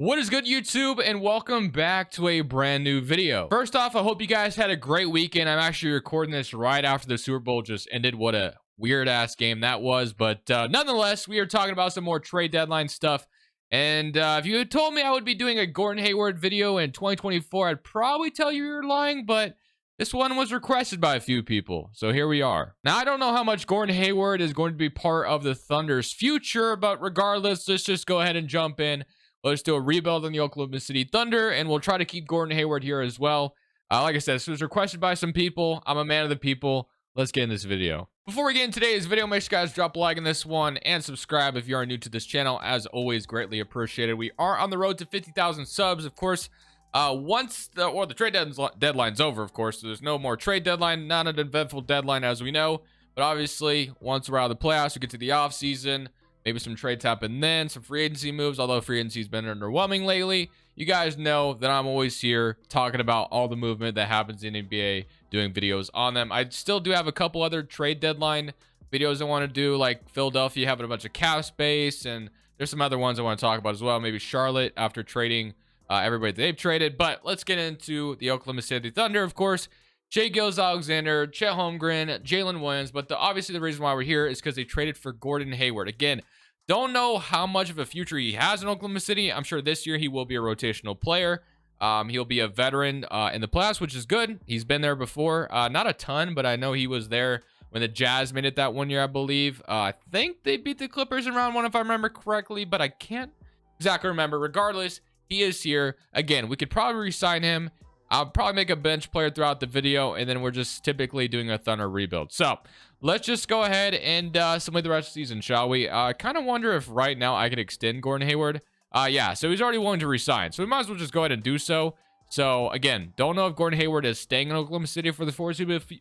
What is good, YouTube, and welcome back to a brand new video. First off, I hope you guys had a great weekend. I'm actually recording this right after the Super Bowl just ended. What a weird ass game that was, but nonetheless, we are talking about some more trade deadline stuff. And if you had told me I would be doing a Gordon Hayward video in 2024, I'd probably tell you you're lying, but this one was requested by a few people, so here we are. Now, I don't know how much Gordon Hayward is going to be part of the Thunder's future, but regardless, let's just go ahead and jump in. Let's do a rebuild on the Oklahoma City Thunder, and we'll try to keep Gordon Hayward here as well. Like I said, this was requested by some people. I'm a man of the people. Let's get in this video. Before we get in today's video, make sure you guys drop a like on this one and subscribe if you are new to this channel. As always, greatly appreciated. We are on the road to 50,000 subs, of course. Once the trade deadline's over, of course, so there's no more trade deadline, not an eventful deadline as we know. But obviously, once we're out of the playoffs, we get to the off season. Maybe some trades happen then, some free agency moves, although free agency's been underwhelming lately. You guys know that I'm always here talking about all the movement that happens in NBA, doing videos on them. I still do have a couple other trade deadline videos I want to do, like Philadelphia having a bunch of cap space, and there's some other ones I want to talk about as well. Maybe Charlotte after trading everybody they've traded. But let's get into the Oklahoma City Thunder, of course. Shai Gilgeous-Alexander, Chet Holmgren, Jalen Williams. But obviously the reason why we're here is because they traded for Gordon Hayward. Again, don't know how much of a future he has in Oklahoma City. I'm sure this year he will be a rotational player. He'll be a veteran in the playoffs, which is good. He's been there before. Not a ton, but I know he was there when the Jazz made it that one year, I believe. I think they beat the Clippers in round one, if I remember correctly, but I can't exactly remember. Regardless, he is here. Again, we could probably re-sign him. I'll probably make a bench player throughout the video, and then we're just typically doing a Thunder rebuild. So let's just go ahead and simulate the rest of the season, shall we? I kind of wonder if right now I could extend Gordon Hayward. Yeah, so he's already willing to resign, so we might as well just go ahead and do so. So again, don't know if Gordon Hayward is staying in Oklahoma City for the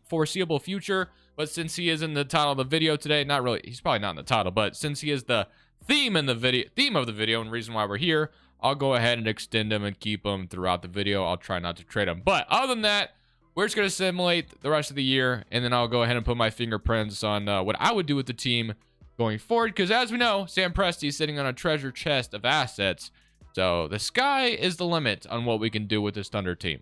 foreseeable future, but since he is in the title of the video today, not really, he's probably not in the title, but since he is the theme of the video and reason why we're here, I'll go ahead and extend him and keep him throughout the video. I'll try not to trade him. But other than that, we're just going to simulate the rest of the year. And then I'll go ahead and put my fingerprints on what I would do with the team going forward. Because as we know, Sam Presti is sitting on a treasure chest of assets. So the sky is the limit on what we can do with this Thunder team.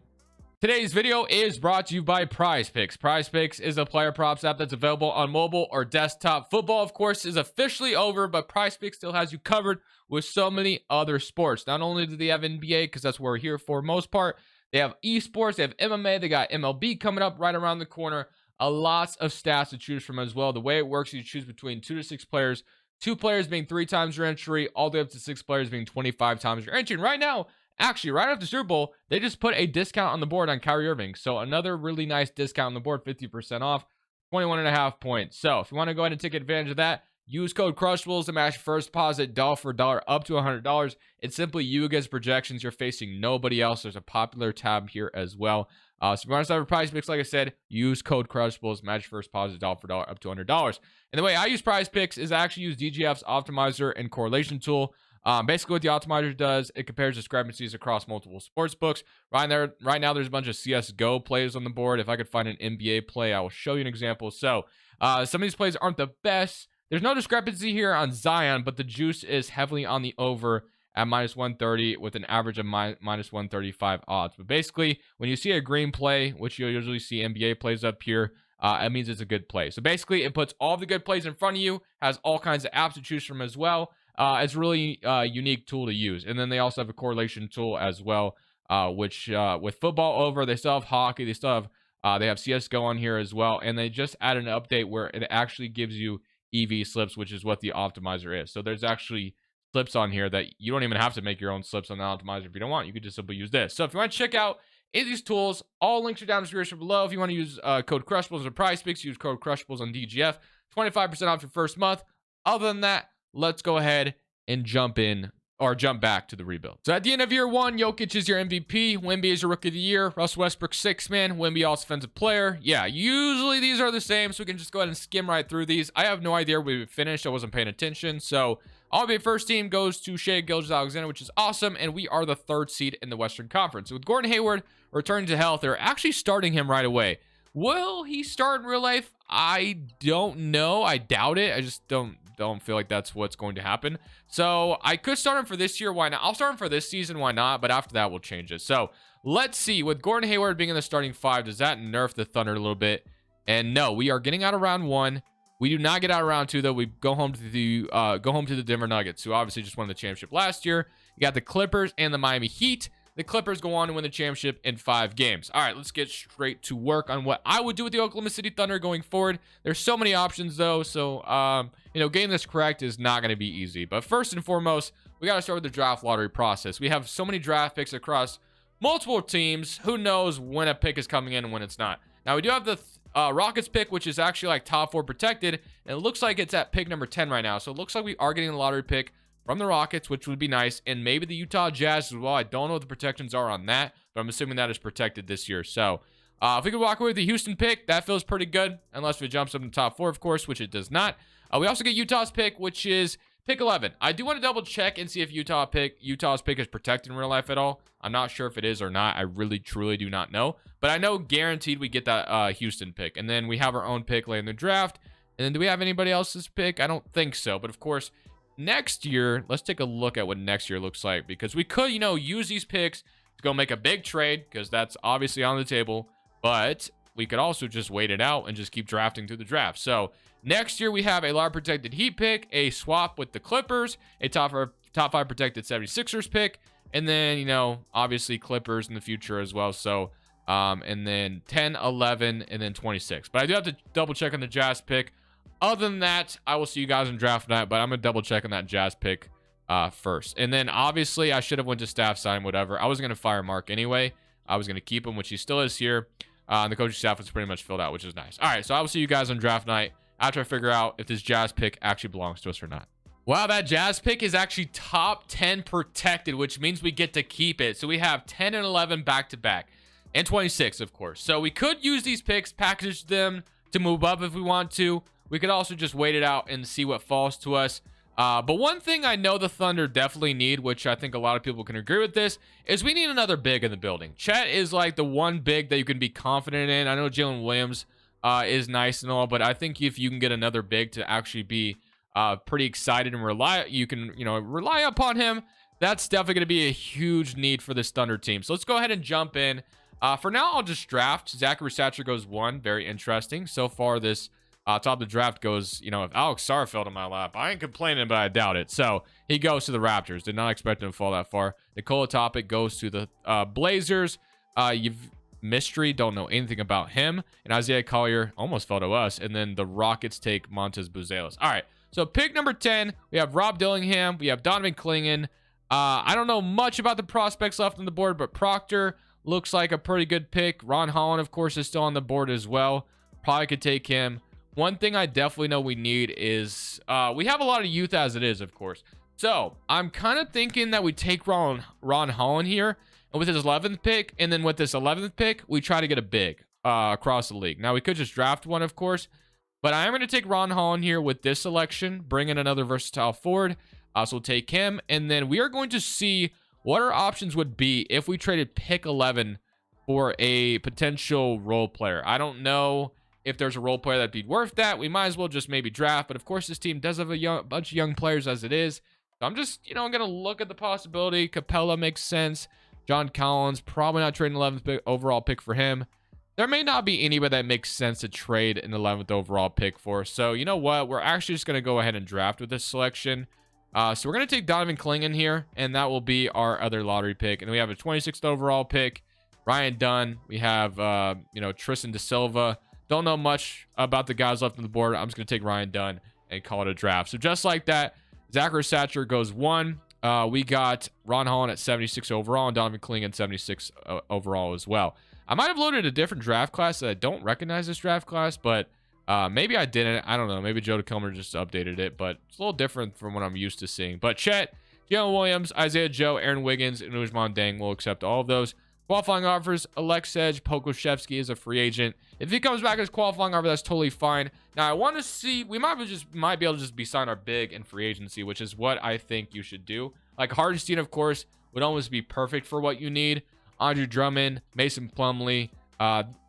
Today's video is brought to you by PrizePicks. PrizePicks is a player props app that's available on mobile or desktop. Football, of course, is officially over, but PrizePicks still has you covered with so many other sports. Not only do they have NBA, because that's what we're here for most part, they have esports, they have MMA, they got MLB coming up right around the corner. Lots of stats to choose from as well. The way it works, you choose between 2 to 6 players, 2 players being 3 times your entry, all the way up to 6 players being 25 times your entry. And right now, actually, right after Super Bowl, they just put a discount on the board on Kyrie Irving. So another really nice discount on the board, 50% off, 21.5 points. So if you want to go ahead and take advantage of that, use code Crushables to match first deposit dollar for dollar up to $100. It's simply you against projections. You're facing nobody else. There's a popular tab here as well. So if you want to start with PrizePicks, like I said, use code Crushables, match first deposit dollar for dollar up to $100. And the way I use PrizePicks is I actually use DGF's optimizer and correlation tool. Basically what the optimizer does, it compares discrepancies across multiple sports books. Right now there's a bunch of CSGO plays on the board. If I could find an NBA play, I will show you an example. So some of these plays aren't the best. There's no discrepancy here on Zion, but the juice is heavily on the over at minus 130 with an average of minus 135 odds. But basically, when you see a green play, which you'll usually see NBA plays up here, it means it's a good play. So basically, it puts all the good plays in front of you, has all kinds of apps to choose from as well. It's a really unique tool to use. And then they also have a correlation tool as well, which with football over, they still have hockey, they still have they have CSGO on here as well. And they just added an update where it actually gives you EV slips, which is what the optimizer is. So there's actually slips on here that you don't even have to make your own slips on the optimizer if you don't want. You could just simply use this. So if you want to check out any of these tools, all links are down in the description below. If you want to use code Crushables or PrizePicks, use code Crushables on DGF. 25% off your first month. Other than that, let's go ahead and jump back to the rebuild. So at the end of year one, Jokic is your MVP. Wemby is your rookie of the year. Russell Westbrook, 6th man. Wemby, also defensive player. Yeah, usually these are the same, so we can just go ahead and skim right through these. I have no idea where we finished. I wasn't paying attention. So All-NBA first team goes to Shai Gilgeous-Alexander, which is awesome, and we are the 3rd seed in the Western Conference. So with Gordon Hayward returning to health, they're actually starting him right away. Will he start in real life? I don't know. I doubt it. I just don't don't feel like that's what's going to happen. So I could start him for this year. Why not? I'll start him for this season. Why not? But after that, we'll change it. So let's see. With Gordon Hayward being in the starting 5, does that nerf the Thunder a little bit? And no, we are getting out of round 1. We do not get out of round 2, though. We go home to the Denver Nuggets, who obviously just won the championship last year. You got the Clippers and the Miami Heat. The Clippers go on to win the championship in 5 games. All right, let's get straight to work on what I would do with the Oklahoma City Thunder going forward. There's so many options, though, so getting this correct is not going to be easy. But first and foremost, we got to start with the draft lottery process. We have so many draft picks across multiple teams. Who knows when a pick is coming in and when it's not? Now, we do have the Rockets pick, which is actually like top 4 protected, and it looks like it's at pick number 10 right now. So it looks like we are getting the lottery pick from the Rockets, which would be nice, and maybe the Utah Jazz as well. I don't know what the protections are on that, but I'm assuming that is protected this year. So if we could walk away with the Houston pick, that feels pretty good, unless it jumps up in the top 4, of course, which it does not. We also get Utah's pick, which is pick 11. I do want to double check and see if Utah's pick is protected in real life at all. I'm not sure if it is or not. I really, truly do not know. But I know guaranteed we get that Houston pick. And then we have our own pick late in the draft. And then do we have anybody else's pick? I don't think so. But of course, next year, let's take a look at what next year looks like. Because we could, use these picks to go make a big trade. Because that's obviously on the table. But we could also just wait it out and just keep drafting through the draft. So next year, we have a lottery protected Heat pick, a swap with the Clippers, a top 5 protected 76ers pick, and then, obviously Clippers in the future as well. So, and then 10, 11, and then 26. But I do have to double check on the Jazz pick. Other than that, I will see you guys in draft night, but I'm going to double check on that Jazz pick first. And then, obviously, I should have went to staff sign, whatever. I was going to fire Mark anyway. I was going to keep him, which he still is here. And the coaching staff is pretty much filled out, which is nice. All right, so I will see you guys on draft night after I figure out if this Jazz pick actually belongs to us or not. Wow, that Jazz pick is actually top 10 protected, which means we get to keep it. So we have 10 and 11 back-to-back, and 26, of course. So we could use these picks, package them to move up if we want to. We could also just wait it out and see what falls to us. But one thing I know the Thunder definitely need, which I think a lot of people can agree with this, is we need another big in the building. Chet is like the one big that you can be confident in. I know Jalen Williams is nice and all, but I think if you can get another big to actually be pretty excited and rely upon him, that's definitely going to be a huge need for this Thunder team. So let's go ahead and jump in. For now, I'll just draft. Zachary Satcher goes 1. Very interesting. So far, this top of the draft goes, if Alex Sarr fell to my lap, I ain't complaining, but I doubt it. So he goes to the Raptors. Did not expect him to fall that far. Nikola Topic goes to the Blazers. Mystery, don't know anything about him. And Isaiah Collier almost fell to us. And then the Rockets take Montez Buzelis. All right, so pick number 10, we have Rob Dillingham. We have Donovan Clingan. I don't know much about the prospects left on the board, but Proctor looks like a pretty good pick. Ron Holland, of course, is still on the board as well. Probably could take him. One thing I definitely know we need is we have a lot of youth as it is, of course. So I'm kind of thinking that we take Ron Holland here, and with his 11th pick, and then with this 11th pick, we try to get a big across the league. Now, we could just draft one, of course, but I am going to take Ron Holland here with this selection, bring in another versatile forward. So we'll take him, and then we are going to see what our options would be if we traded pick 11 for a potential role player. I don't know if there's a role player that'd be worth that. We might as well just maybe draft, but of course this team does have a bunch of young players as it is. So I'm just, going to look at the possibility. Capella makes sense. John Collins, probably not trading 11th overall pick for him. There may not be anybody that makes sense to trade an 11th overall pick for. So you know what? We're actually just going to go ahead and draft with this selection. So we're going to take Donovan Clingan here, and that will be our other lottery pick. And then we have a 26th overall pick, Ryan Dunn. We have, Tristan Da Silva. Don't know much about the guys left on the board. I'm just going to take Ryan Dunn and call it a draft. So just like that, Zachary Satcher goes 1. We got Ron Holland at 76 overall and Donovan Clingan 76 overall as well. I might have loaded a different draft class that I don't recognize this draft class, but maybe I didn't. I don't know. Maybe Joe DeComer just updated it, but it's a little different from what I'm used to seeing. But Chet, Jalen Williams, Isaiah Joe, Aaron Wiggins, and Ousmane Deng will accept all of those. Qualifying offers, Alex Sedge, Pokuševski is a free agent. If he comes back as qualifying offer, that's totally fine. Now, I want to see, we might be able to just be signed our big in free agency, which is what I think you should do. Like Hardenstein, of course, would almost be perfect for what you need. Andre Drummond, Mason Plumlee.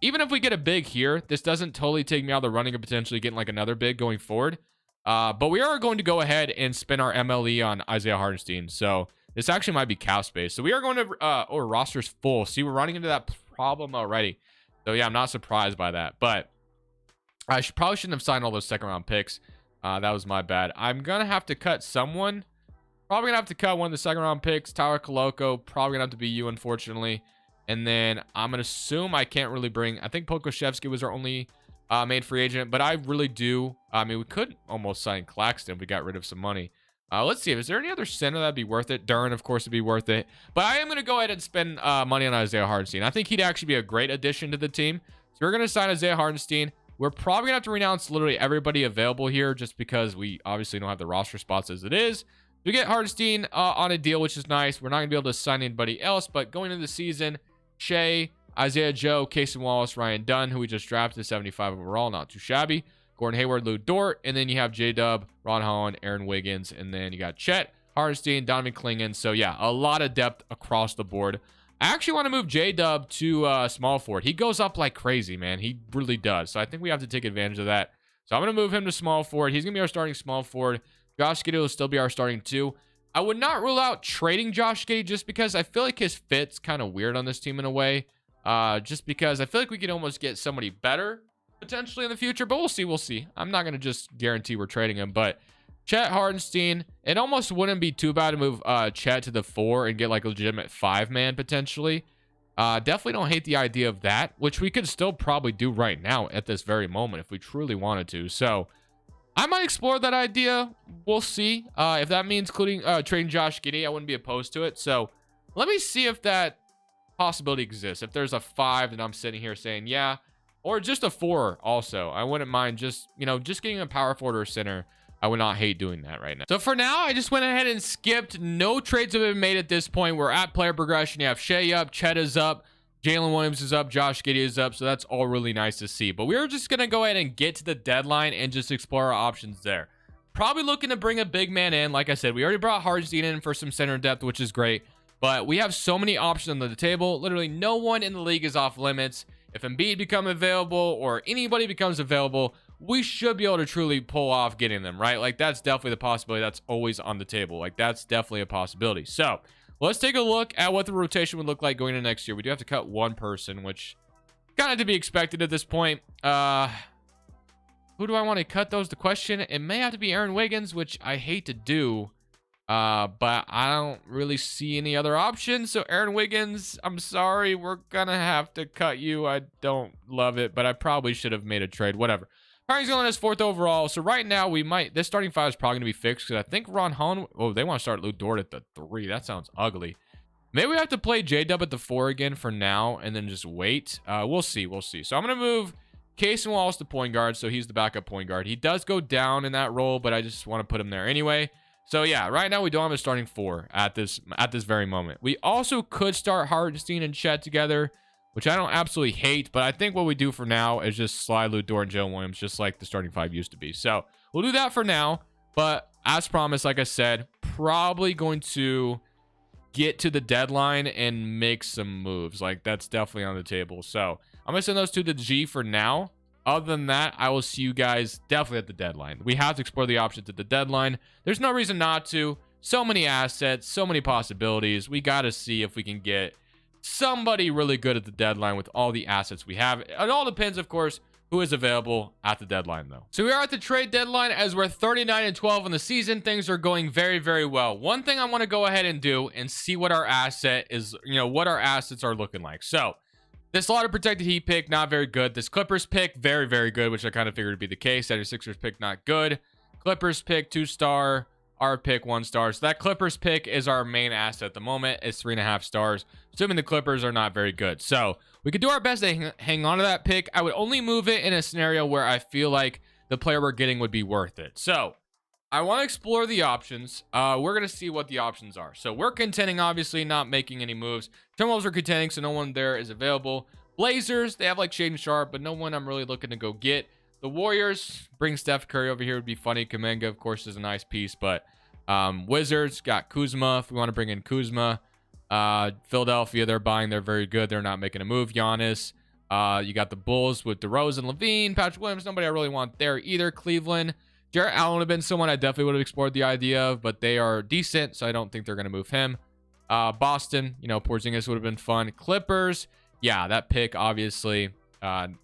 Even if we get a big here, this doesn't totally take me out of the running of potentially getting like another big going forward. But we are going to go ahead and spend our MLE on Isaiah Hartenstein. So this actually might be cap space. So we are going to, roster's full. See, we're running into that problem already. So yeah, I'm not surprised by that. But I probably shouldn't have signed all those second round picks. That was my bad. I'm going to have to cut someone. Probably going to have to cut one of the second round picks. Tyler Koloko. Probably going to have to be you, unfortunately. And then I'm going to assume I can't really bring... I think Pokuševski was our only main free agent. But I really do... I mean, we could almost sign Claxton if we got rid of some money. Let's see. Is there any other center that'd be worth it? Duren, of course, would be worth it. But I am going to go ahead and spend money on Isaiah Hartenstein. I think he'd actually be a great addition to the team. So we're going to sign Isaiah Hartenstein. We're probably going to have to renounce literally everybody available here just because we obviously don't have the roster spots as it is. We get Hartenstein on a deal, which is nice. We're not going to be able to sign anybody else. But going into the season, Shea, Isaiah Joe, Casey Wallace, Ryan Dunn, who we just drafted 75 overall, not too shabby. Gordon Hayward, Lou Dort, and then you have J-Dub, Ron Holland, Aaron Wiggins, and then you got Chet, Hartenstein, Donovan Clingan. So yeah, a lot of depth across the board. I actually want to move J-Dub to small forward. He goes up like crazy, man. He really does. So I think we have to take advantage of that. So I'm going to move him to small forward. He's going to be our starting small forward. Josh Giddey will still be our starting 2. I would not rule out trading Josh Giddey just because I feel like his fit's kind of weird on this team in a way. Just because I feel like we could almost get somebody better potentially in the future, but we'll see. We'll see. I'm not going to just guarantee we're trading him, but Chet Hartenstein, it almost wouldn't be too bad to move Chet to the 4 and get like a legitimate 5-man potentially. Definitely don't hate the idea of that, which we could still probably do right now at this very moment if we truly wanted to. So I might explore that idea. We'll see. If that means including trading Josh Giddey, I wouldn't be opposed to it. So let me see if that possibility exists. If there's a 5 that I'm sitting here saying, yeah, or just a 4 also. I wouldn't mind just, just getting a power forward or center. I would not hate doing that right now. So for now, I just went ahead and skipped. No trades have been made at this point. We're at player progression. You have Shea up, Chet is up, Jalen Williams is up, Josh Giddey is up. So that's all really nice to see. But we're just going to go ahead and get to the deadline and just explore our options there. Probably looking to bring a big man in. Like I said, we already brought Hartenstein in for some center depth, which is great. But we have so many options on the table. Literally no one in the league is off limits. If Embiid become available or anybody becomes available, we should be able to truly pull off getting them, right? Like, that's definitely the possibility that's always on the table. Like, that's definitely a possibility. So let's take a look at what the rotation would look like going into next year. We do have to cut one person, which kind of to be expected at this point. Who do I want to cut? Those the question. It may have to be Aaron Wiggins, which I hate to do. But I don't really see any other options. So Aaron Wiggins, I'm sorry, we're gonna have to cut you. I don't love it, but I probably should have made a trade. Whatever. He's going as 4th overall. So right now this starting 5 is probably gonna be fixed because I think Ron Holland. Oh, they want to start Lou Dort at the 3. That sounds ugly. Maybe we have to play J-Dub at the 4 again for now and then just wait. We'll see. We'll see. So I'm gonna move Casey Wallace to point guard. So he's the backup point guard. He does go down in that role, but I just want to put him there anyway. So yeah, right now we don't have a starting 4 at this very moment. We also could start Hartenstein and Chet together, which I don't absolutely hate, but I think what we do for now is just slide Lou Dort and Joe Williams, just like the starting 5 used to be. So we'll do that for now. But as promised, like I said, probably going to get to the deadline and make some moves. Like, that's definitely on the table. So I'm gonna send those to the G for now. Other than that, I will see you guys definitely at the deadline. We have to explore the options at the deadline. There's no reason not to. So many assets, so many possibilities. We got to see if we can get somebody really good at the deadline with all the assets we have. It all depends, of course, who is available at the deadline, though. So we are at the trade deadline as we're 39-12 in the season. Things are going very, very well. One thing I want to go ahead and do and see what our asset is, what our assets are looking like. So this Slaughter Protected Heat pick, not very good. This Clippers pick, very, very good, which I kind of figured would be the case. 76ers pick, not good. Clippers pick, 2-star. Our pick, 1-star. So that Clippers pick is our main asset at the moment. It's 3.5 stars, assuming the Clippers are not very good. So we could do our best to hang on to that pick. I would only move it in a scenario where I feel like the player we're getting would be worth it. So I want to explore the options. We're going to see what the options are. So we're contending, obviously, not making any moves. Timberwolves are contending, so no one there is available. Blazers, they have like Shaden Sharp, but no one I'm really looking to go get. The Warriors, bring Steph Curry over here would be funny. Kuminga, of course, is a nice piece, but Wizards got Kuzma if we want to bring in Kuzma. Philadelphia, they're buying. They're very good. They're not making a move. Giannis. You got the Bulls with DeRozan, Levine, Patrick Williams. Nobody I really want there either. Cleveland. Jarrett Allen would have been someone I definitely would have explored the idea of, but they are decent, so I don't think they're going to move him. Boston, you know, Porzingis would have been fun. Clippers, yeah, that pick obviously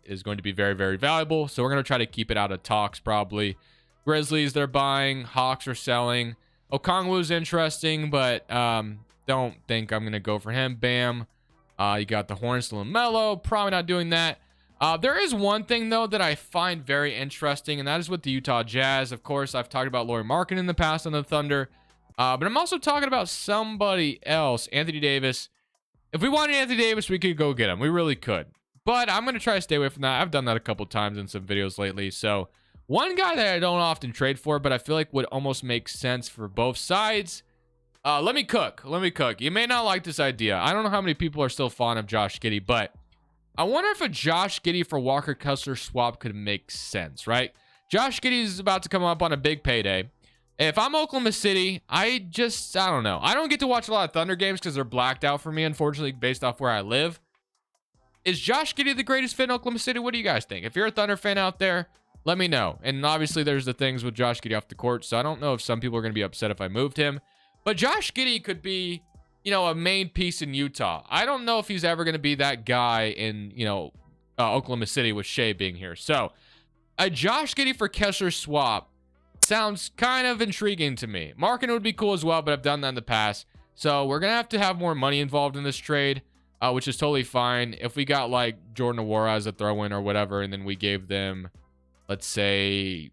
is going to be very, very valuable. So we're going to try to keep it out of talks probably. Grizzlies, they're buying. Hawks are selling. Okongwu's interesting, but don't think I'm going to go for him. Bam. You got the Hornets, LaMelo. Probably not doing that. There is one thing, though, that I find very interesting, and that is with the Utah Jazz. Of course, I've talked about Lauri Markkanen in the past on the Thunder. But I'm also talking about somebody else, Anthony Davis. If we wanted Anthony Davis, we could go get him. We really could. But I'm going to try to stay away from that. I've done that a couple times in some videos lately. So one guy that I don't often trade for, but I feel like would almost make sense for both sides. Let me cook. You may not like this idea. I don't know how many people are still fond of Josh Giddey, but I wonder if a Josh Giddey for Walker Kessler swap could make sense, right? Josh Giddey is about to come up on a big payday. If I'm Oklahoma City, I don't know. I don't get to watch a lot of Thunder games because they're blacked out for me, unfortunately, based off where I live. Is Josh Giddey the greatest fit in Oklahoma City? What do you guys think? If you're a Thunder fan out there, let me know. And obviously, there's the things with Josh Giddey off the court, so I don't know if some people are going to be upset if I moved him. But Josh Giddey could be, you know, a main piece in Utah. I don't know if he's ever going to be that guy in, you know, Oklahoma City with Shea being here. So, a Josh Giddey for Kessler swap sounds kind of intriguing to me. Markkanen would be cool as well, but I've done that in the past. So we're going to have more money involved in this trade, which is totally fine. If we got like Jordan Nwora as a throw-in or whatever, and then we gave them, let's say,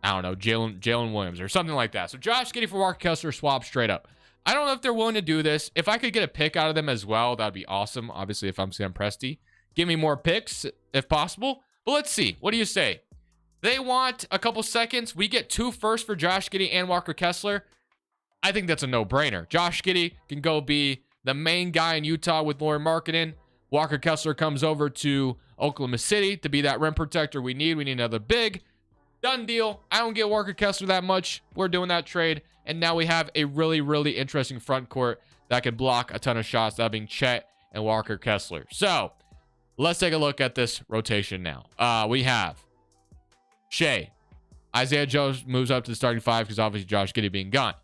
I don't know, Jalen Williams or something like that. So Josh Giddey for Walker Kessler swap straight up. I don't know if they're willing to do this. If I could get a pick out of them as well, that'd be awesome. Obviously, if I'm Sam Presti, give me more picks if possible. But let's see. What do you say? They want a couple seconds. We get 2 firsts for Josh Giddey and Walker Kessler. I think that's a no-brainer. Josh Giddey can go be the main guy in Utah with Lauri Markkanen. Walker Kessler comes over to Oklahoma City to be that rim protector we need. We need another big. Done deal. I don't get Walker Kessler that much. We're doing that trade. And now we have a really, really interesting front court that can block a ton of shots, that being Chet and Walker Kessler. So let's take a look at this rotation now. We have Shea. Isaiah Joe moves up to the starting 5 because obviously Josh Giddey being gone.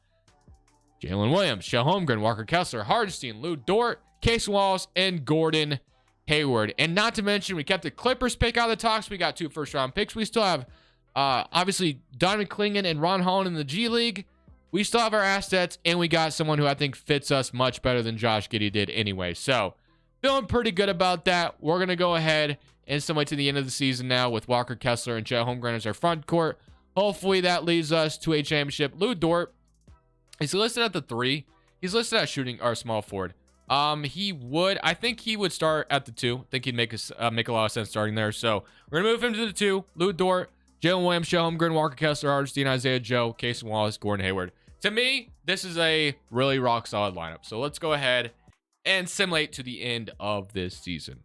Jalen Williams, Shea Holmgren, Walker Kessler, Hardenstein, Lou Dort, Case Wallace, and Gordon Hayward. And not to mention, we kept the Clippers pick out of the talks. We got 2 first-round picks. We still have, obviously, Donovan Clingan and Ron Holland in the G League. We still have our assets, and we got someone who I think fits us much better than Josh Giddey did anyway. So, feeling pretty good about that. We're going to go ahead and somewhere to the end of the season now with Walker Kessler and Shea Holmgren as our front court. Hopefully, that leads us to a championship. Lou Dort, is he listed at the 3? He's listed at shooting or small forward. I think he would start at the 2. I think he'd make a lot of sense starting there. So, we're going to move him to the 2. Lou Dort, Jalen Williams, Shea Holmgren, Walker Kessler, Hardenstein, Isaiah Joe, Case Wallace, Gordon Hayward. To me, this is a really rock solid lineup. So let's go ahead and simulate to the end of this season.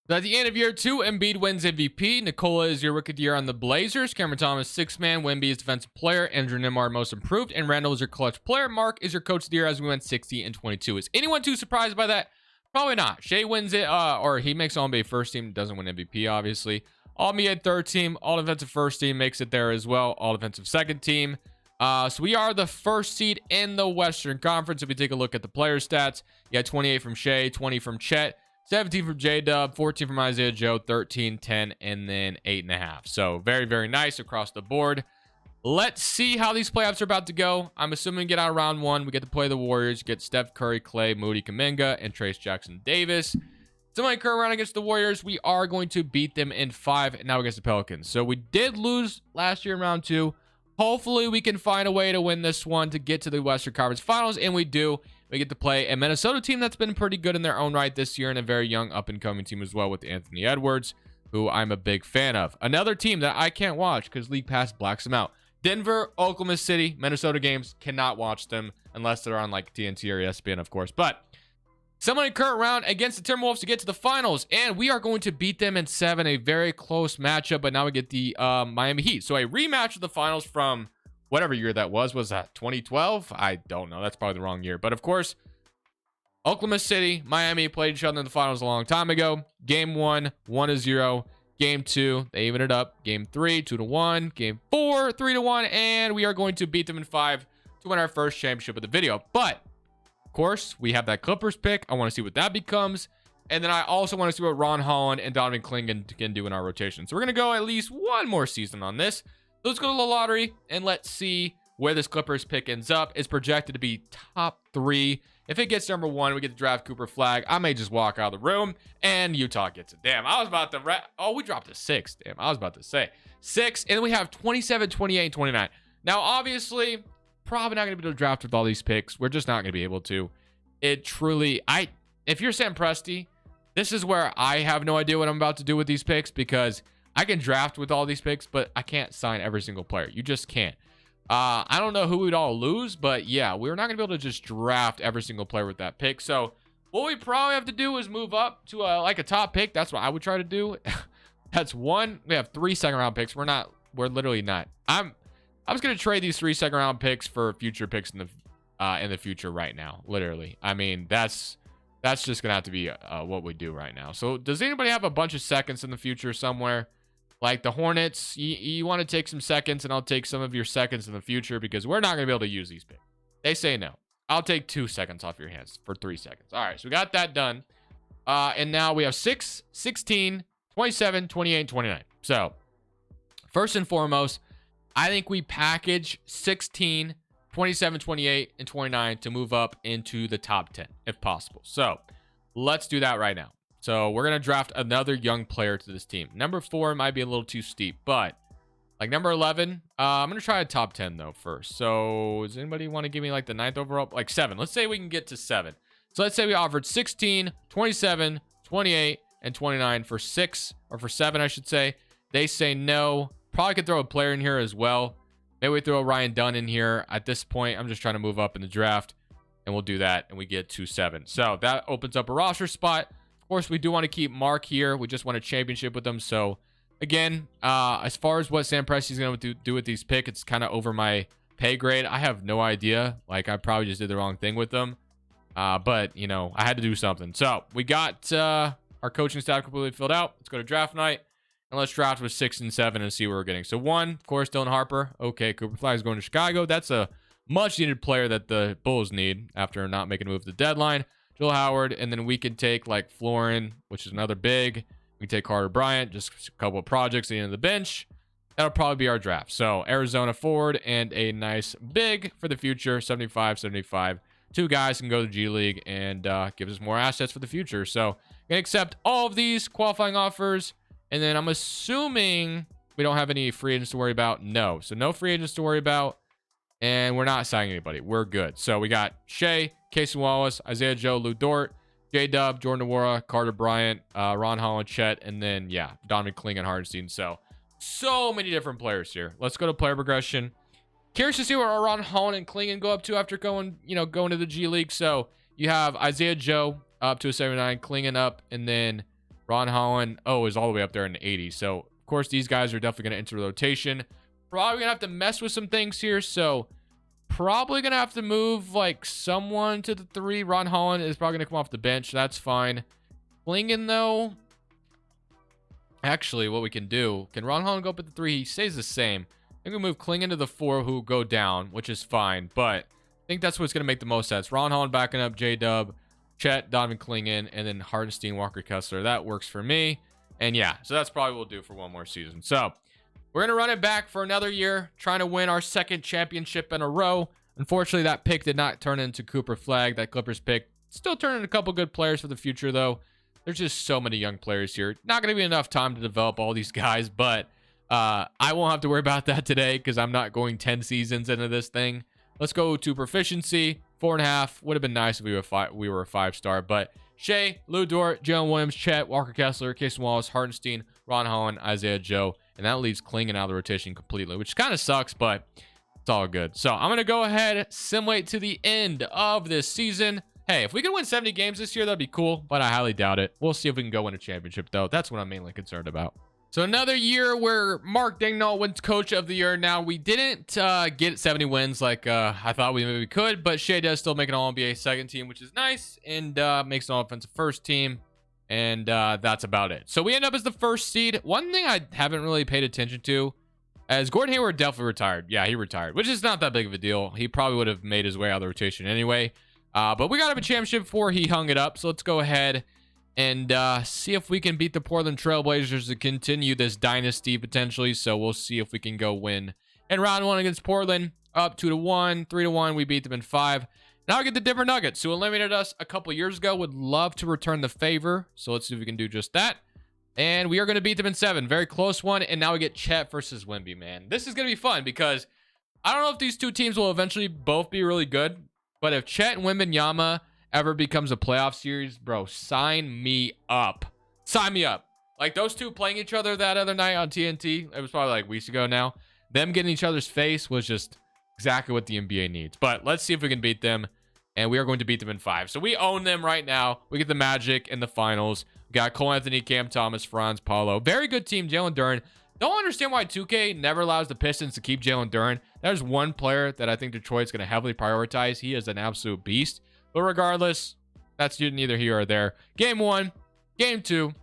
So at the end of year 2, Embiid wins MVP. Nikola is your rookie of the year on the Blazers. Cameron Thomas, 6th man. Wemby is defensive player. Andrew Nembhard, most improved. And Randall is your clutch player. Mark is your coach of the year as we went 60 and 22. Is anyone too surprised by that? Probably not. Shea wins it, or he makes All-NBA first team. Doesn't win MVP, obviously. All-NBA third team. All-defensive first team makes it there as well. All-defensive second team. So we are the first seed in the Western Conference. If we take a look at the player stats, you got 28 from Shea, 20 from Chet, 17 from J-Dub, 14 from Isaiah Joe, 13, 10, and then 8.5. So very, very nice across the board. Let's see how these playoffs are about to go. I'm assuming we get out of round 1. We get to play the Warriors, get Steph Curry, Clay, Moody, Kuminga, and Trace Jackson Davis. Somebody current round against the Warriors. We are going to beat them in 5 and now against the Pelicans. So we did lose last year in round 2. Hopefully, we can find a way to win this one to get to the Western Conference Finals, and we do. We get to play a Minnesota team that's been pretty good in their own right this year, and a very young up-and-coming team as well with Anthony Edwards, who I'm a big fan of. Another team that I can't watch because League Pass blacks them out. Denver, Oklahoma City, Minnesota games, cannot watch them unless they're on like TNT or ESPN, of course. But someone in current round against the Timberwolves to get to the finals, and we are going to beat them in 7, a very close matchup, but now we get the Miami Heat. So a rematch of the finals from whatever year that was that 2012? I don't know. That's probably the wrong year. But of course, Oklahoma City, Miami played each other in the finals a long time ago. Game 1, 1-0. Game 2, they even it up. Game 3, 2-1. Game 4, 3-1. And we are going to beat them in 5 to win our first championship of the video. But, of course, we have that Clippers pick. I want to see what that becomes. And then I also want to see what Ron Holland and Donovan Clingan can do in our rotation. So we're going to go at least one more season on this. Let's go to the lottery and let's see where this Clippers pick ends up. It's projected to be top 3. If it gets number 1, we get to draft Cooper Flag. I may just walk out of the room and Utah gets it. Damn, I was about to... Oh, we dropped to 6. Damn, I was about to say 6. And then we have 27, 28, and 29. Now, obviously, probably not going to be able to draft with all these picks. We're just not going to be able to. It truly... If you're Sam Presti, this is where I have no idea what I'm about to do with these picks, because I can draft with all these picks, but I can't sign every single player. You just can't. I don't know who we'd all lose, but yeah, we're not going to be able to just draft every single player with that pick. So what we probably have to do is move up to like a top pick. That's what I would try to do. That's 1. We have 3 second-round picks. We're literally not. I'm just going to trade these 3 second-round picks for future picks in the future right now. Literally. I mean, that's just gonna have to be what we do right now. So does anybody have a bunch of seconds in the future somewhere? Like the Hornets, you want to take some seconds, and I'll take some of your seconds in the future, because we're not gonna be able to use these picks. They say no. I'll take 2 seconds off your hands for 3 seconds. All right, so we got that done. And now we have 6, 16, 27, 28, and 29. So first and foremost, I think we package 16, 27, 28, and 29 to move up into the top 10 if possible. So let's do that right now. So we're going to draft another young player to this team. Number 4 might be a little too steep, but like number 11, I'm going to try a top 10 though first. So does anybody want to give me like the 9th overall? Like 7. Let's say we can get to 7. So let's say we offered 16, 27, 28, and 29 for 6, or for 7, I should say. They say no. Probably could throw a player in here as well. Maybe we throw Ryan Dunn in here. At this point, I'm just trying to move up in the draft, and we'll do that, and we get to 7. So that opens up a roster spot. Of course, we do want to keep Mark here. We just want a championship with them. So, again, as far as what Sam Presti is going to do with these picks, it's kind of over my pay grade. I have no idea. Like, I probably just did the wrong thing with them. But, you know, I had to do something. So, we got our coaching staff completely filled out. Let's go to draft night. And let's draft with 6 and 7 and see what we're getting. So 1, of course, Dylan Harper. Okay, Cooper Flag is going to Chicago. That's a much-needed player that the Bulls need after not making a move at the deadline. Joel Howard, and then we could take like Florin, which is another big. We can take Carter Bryant, just a couple of projects at the end of the bench. That'll probably be our draft. So Arizona forward and a nice big for the future, 75-75. 2 guys can go to G League and gives us more assets for the future. So gonna accept all of these qualifying offers. And then I'm assuming we don't have any free agents to worry about. No. So no free agents to worry about. And we're not signing anybody. We're good. So we got Shea, Casey Wallace, Isaiah Joe, Lou Dort, J-Dub, Jordan Nwora, Carter Bryant, Ron Holland, Chet, and then, yeah, Donovan Clingan, Hardenstein. So many different players here. Let's go to player progression. Curious to see where Ron Holland and Clingan go up to after going to the G League. So you have Isaiah Joe up to a 79, Clingan up, and then Ron Holland, is all the way up there in the 80s. So, of course, these guys are definitely going to enter rotation. Probably going to have to mess with some things here. So, probably going to have to move, like, someone to the 3. Ron Holland is probably going to come off the bench. That's fine. Clingan, though. Actually, what we can do, can Ron Holland go up at the 3? He stays the same. I think we move Clingan to the 4, who go down, which is fine. But I think that's what's going to make the most sense. Ron Holland backing up J-Dub, Chet, Donovan Clingan, and then Hardenstein, Walker Kessler. That works for me. And yeah, so that's probably what we'll do for one more season. So we're going to run it back for another year, trying to win our 2nd championship in a row. Unfortunately, that pick did not turn into Cooper Flag, that Clippers pick. Still turning a couple good players for the future, though. There's just so many young players here. Not going to be enough time to develop all these guys, but I won't have to worry about that today because I'm not going 10 seasons into this thing. Let's go to proficiency. 4.5 would have been nice if we were a 5-star, but Shea, Lou Dort, Jalen Williams, Chet, Walker Kessler, Casey Wallace, Hardenstein, Ron Holland, Isaiah Joe, and that leaves Clingan out of the rotation completely, which kind of sucks, but it's all good. So I'm going to go ahead, simulate to the end of this season. Hey, if we can win 70 games this year, that'd be cool, but I highly doubt it. We'll see if we can go win a championship, though. That's what I'm mainly concerned about. So another year where Mark Daigneault wins Coach of the Year. Now, we didn't get 70 wins like I thought we maybe could, but Shea does still make an All-NBA second team, which is nice, and makes an All-Offensive first team. And that's about it. So we end up as the first seed. One thing I haven't really paid attention to, as Gordon Hayward definitely retired. Yeah, he retired, which is not that big of a deal. He probably would have made his way out of the rotation anyway. But we got him a championship before he hung it up. So let's go ahead and see if we can beat the Portland Trailblazers to continue this dynasty potentially. So we'll see if we can go win in round 1 against Portland. Up 2-1, 3-1. We beat them in 5. Now we get the Denver Nuggets, who eliminated us a couple years ago. Would love to return the favor. So let's see if we can do just that. And we are going to beat them in 7. Very close one. And now we get Chet versus Wemby, man. This is going to be fun because I don't know if these two teams will eventually both be really good. But if Chet and Wembanyama ever becomes a playoff series, bro, sign me up. Sign me up. Like those two playing each other that other night on TNT. It was probably like weeks ago now. Them getting each other's face was just exactly what the NBA needs. But let's see if we can beat them. And we are going to beat them in 5. So we own them right now. We get the Magic in the finals. We got Cole Anthony, Cam Thomas, Franz, Paulo. Very good team, Jalen Duren. Don't understand why 2K never allows the Pistons to keep Jalen Duren. There's one player that I think Detroit's going to heavily prioritize. He is an absolute beast. But regardless, that's neither here or there. Game 1, Game 2,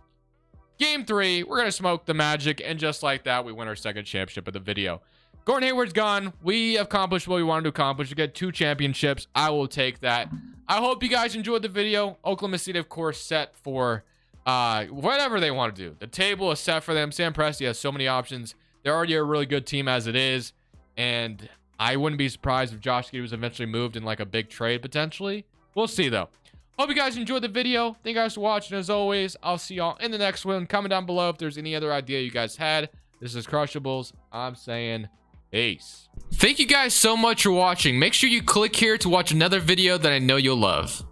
Game 3. We're going to smoke the Magic. And just like that, we win our second championship of the video. Gordon Hayward's gone. We accomplished what we wanted to accomplish. We get 2 championships. I will take that. I hope you guys enjoyed the video. Oklahoma City, of course, set for whatever they want to do. The table is set for them. Sam Presti has so many options. They're already a really good team as it is. And I wouldn't be surprised if Josh Giddey was eventually moved in like a big trade potentially. We'll see, though. Hope you guys enjoyed the video. Thank you guys for watching. As always, I'll see y'all in the next one. Comment down below if there's any other idea you guys had. This is Crushables. I'm saying peace. Thank you guys so much for watching. Make sure you click here to watch another video that I know you'll love.